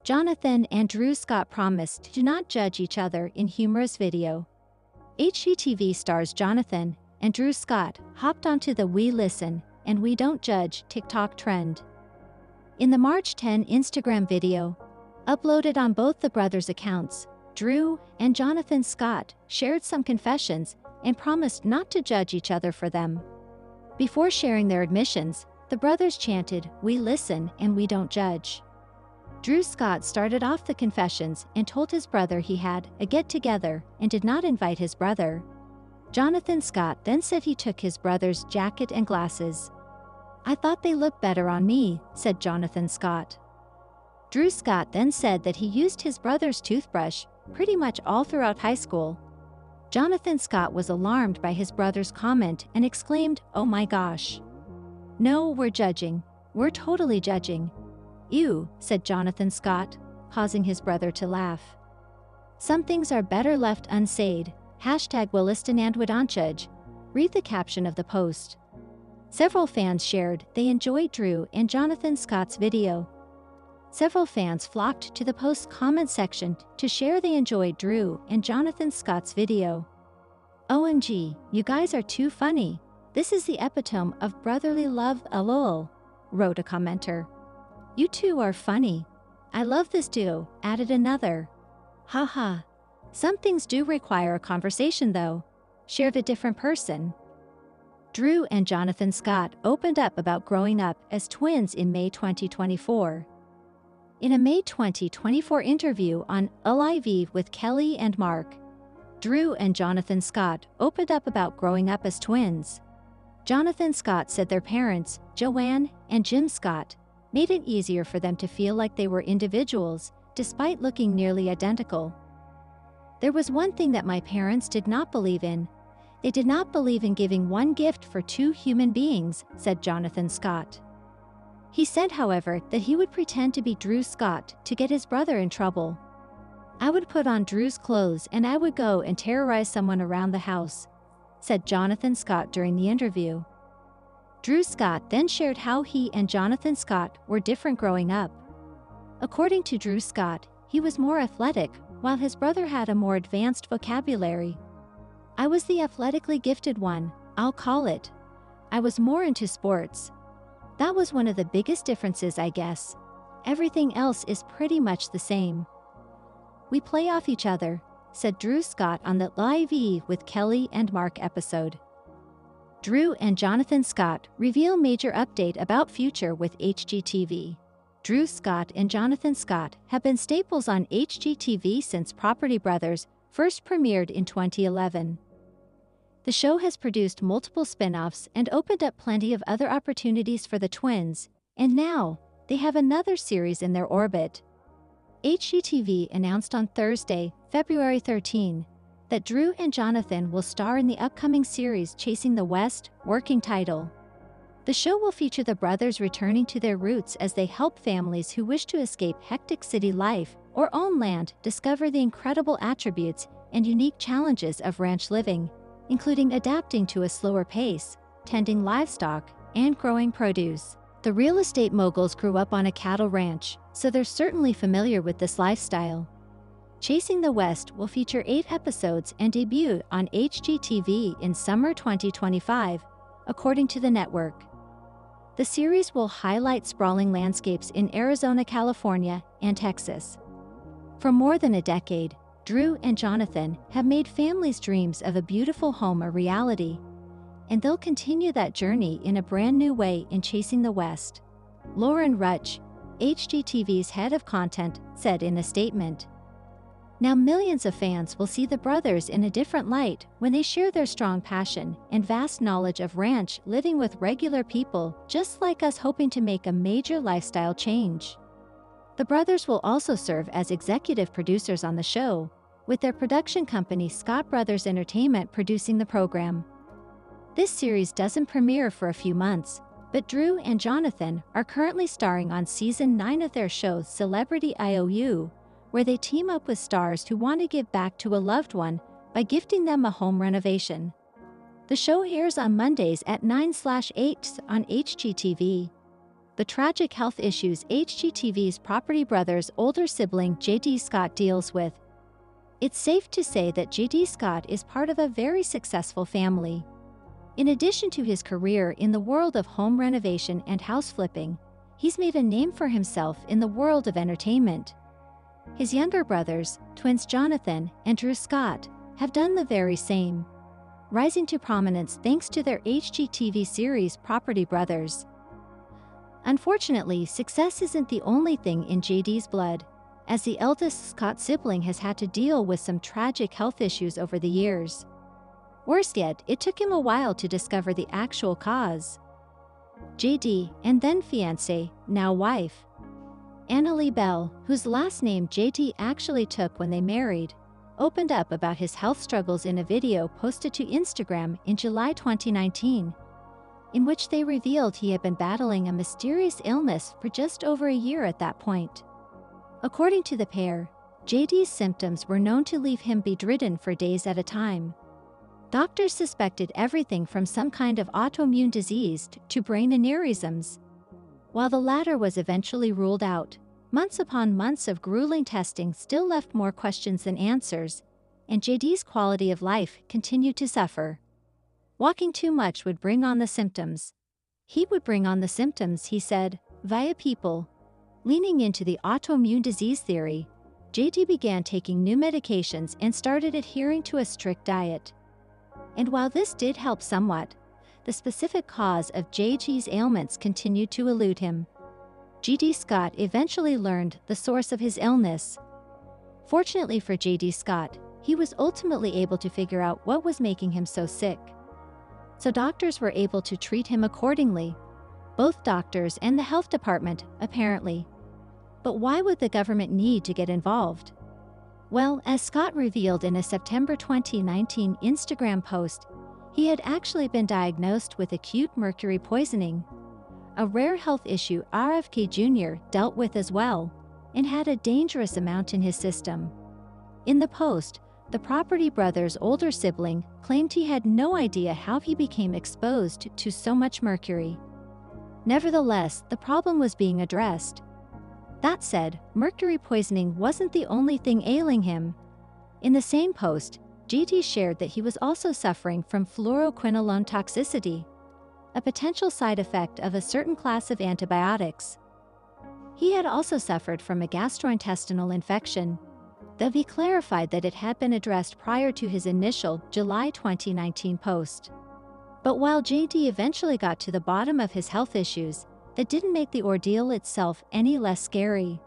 Jonathan and Drew Scott promised to not judge each other in humorous video. HGTV stars Jonathan and Drew Scott hopped onto the "We Listen and We Don't Judge" TikTok trend. In the March 10 Instagram video, uploaded on both the brothers' accounts, Drew and Jonathan Scott shared some confessions and promised not to judge each other for them. Before sharing their admissions, the brothers chanted, "We listen and we don't judge." Drew Scott started off the confessions and told his brother he had a get-together and did not invite his brother. Jonathan Scott then said he took his brother's jacket and glasses. "I thought they looked better on me," said Jonathan Scott. Drew Scott then said that he used his brother's toothbrush pretty much all throughout high school. Jonathan Scott was alarmed by his brother's comment and exclaimed, "Oh my gosh. No, we're judging. We're totally judging." "Ew," said Jonathan Scott, causing his brother to laugh. "Some things are better left unsaid. #WillIstenandWouldn'tJudge. Read the caption of the post. Several fans shared they enjoyed Drew and Jonathan Scott's video. Several fans flocked to the post's comment section to share they enjoyed Drew and Jonathan Scott's video. "OMG, you guys are too funny. This is the epitome of brotherly love, lol," wrote a commenter. "You two are funny. I love this duo," added another. "Haha. Some things do require a conversation though," shared a different person. Drew and Jonathan Scott opened up about growing up as twins in May 2024. In a May 2024 interview on Live with Kelly and Mark, Drew and Jonathan Scott opened up about growing up as twins. Jonathan Scott said their parents, Joanne and Jim Scott, made it easier for them to feel like they were individuals, despite looking nearly identical. "There was one thing that my parents did not believe in. They did not believe in giving one gift for two human beings," said Jonathan Scott. He said, however, that he would pretend to be Drew Scott to get his brother in trouble. "I would put on Drew's clothes and I would go and terrorize someone around the house," said Jonathan Scott during the interview. Drew Scott then shared how he and Jonathan Scott were different growing up. According to Drew Scott, he was more athletic, while his brother had a more advanced vocabulary. "I was the athletically gifted one, I'll call it. I was more into sports. That was one of the biggest differences, I guess. Everything else is pretty much the same. We play off each other," said Drew Scott on the Live with Kelly and Mark episode. Drew and Jonathan Scott reveal major update about future with HGTV. Drew Scott and Jonathan Scott have been staples on HGTV since Property Brothers first premiered in 2011. The show has produced multiple spin-offs and opened up plenty of other opportunities for the twins, and now they have another series in their orbit. HGTV announced on Thursday, February 13, that Drew and Jonathan will star in the upcoming series Chasing the West, working title. The show will feature the brothers returning to their roots as they help families who wish to escape hectic city life or own land discover the incredible attributes and unique challenges of ranch living, including adapting to a slower pace, tending livestock, and growing produce. The real estate moguls grew up on a cattle ranch, so they're certainly familiar with this lifestyle. Chasing the West will feature 8 episodes and debut on HGTV in summer 2025, according to the network. The series will highlight sprawling landscapes in Arizona, California, and Texas. For more than a decade, Drew and Jonathan have made families' dreams of a beautiful home a reality, and they'll continue that journey in a brand new way in Chasing the West. Lauren Rutch, HGTV's head of content, said in a statement. Now millions of fans will see the brothers in a different light when they share their strong passion and vast knowledge of ranch living with regular people just like us hoping to make a major lifestyle change. The brothers will also serve as executive producers on the show, with their production company Scott Brothers Entertainment producing the program. This series doesn't premiere for a few months, but Drew and Jonathan are currently starring on Season 9 of their show Celebrity IOU, where they team up with stars who want to give back to a loved one by gifting them a home renovation. The show airs on Mondays at 9/8 on HGTV. the tragic health issues HGTV's Property Brothers' older sibling J.D. Scott deals with. It's safe to say that J.D. Scott is part of a very successful family. In addition to his career in the world of home renovation and house flipping, he's made a name for himself in the world of entertainment. His younger brothers, twins Jonathan and Drew Scott, have done the very same, rising to prominence thanks to their HGTV series Property Brothers. Unfortunately, success isn't the only thing in JD's blood, as the eldest Scott sibling has had to deal with some tragic health issues over the years. Worse yet, it took him a while to discover the actual cause. JD, and then fiancée, now wife, Annalie Bell, whose last name JD actually took when they married, opened up about his health struggles in a video posted to Instagram in July 2019, in which they revealed he had been battling a mysterious illness for just over a year at that point. According to the pair, JD's symptoms were known to leave him bedridden for days at a time. Doctors suspected everything from some kind of autoimmune disease to brain aneurysms. While the latter was eventually ruled out, months upon months of grueling testing still left more questions than answers, and JD's quality of life continued to suffer. Walking too much would bring on the symptoms. He would bring on the symptoms, he said, via people. Leaning into the autoimmune disease theory, JD began taking new medications and started adhering to a strict diet. And while this did help somewhat, the specific cause of JD's ailments continued to elude him. JD Scott eventually learned the source of his illness. Fortunately for JD Scott, he was ultimately able to figure out what was making him so sick. So doctors were able to treat him accordingly. Both doctors and the health department, apparently. But why would the government need to get involved? Well, as Scott revealed in a September 2019 Instagram post, he had actually been diagnosed with acute mercury poisoning, a rare health issue RFK Jr. dealt with as well, and had a dangerous amount in his system. In the post, the Property Brothers' older sibling claimed he had no idea how he became exposed to so much mercury. Nevertheless, the problem was being addressed. That said, mercury poisoning wasn't the only thing ailing him. In the same post, JD shared that he was also suffering from fluoroquinolone toxicity, a potential side effect of a certain class of antibiotics. He had also suffered from a gastrointestinal infection, though he clarified that it had been addressed prior to his initial July 2019 post. But while JD eventually got to the bottom of his health issues, that didn't make the ordeal itself any less scary.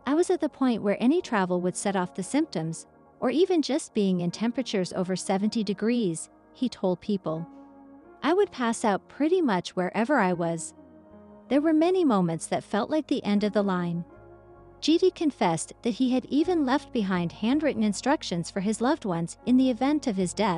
I was at the point where any travel would set off the symptoms, or even just being in temperatures over 70 degrees, he told People. I would pass out pretty much wherever I was. There were many moments that felt like the end of the line. JD confessed that he had even left behind handwritten instructions for his loved ones in the event of his death.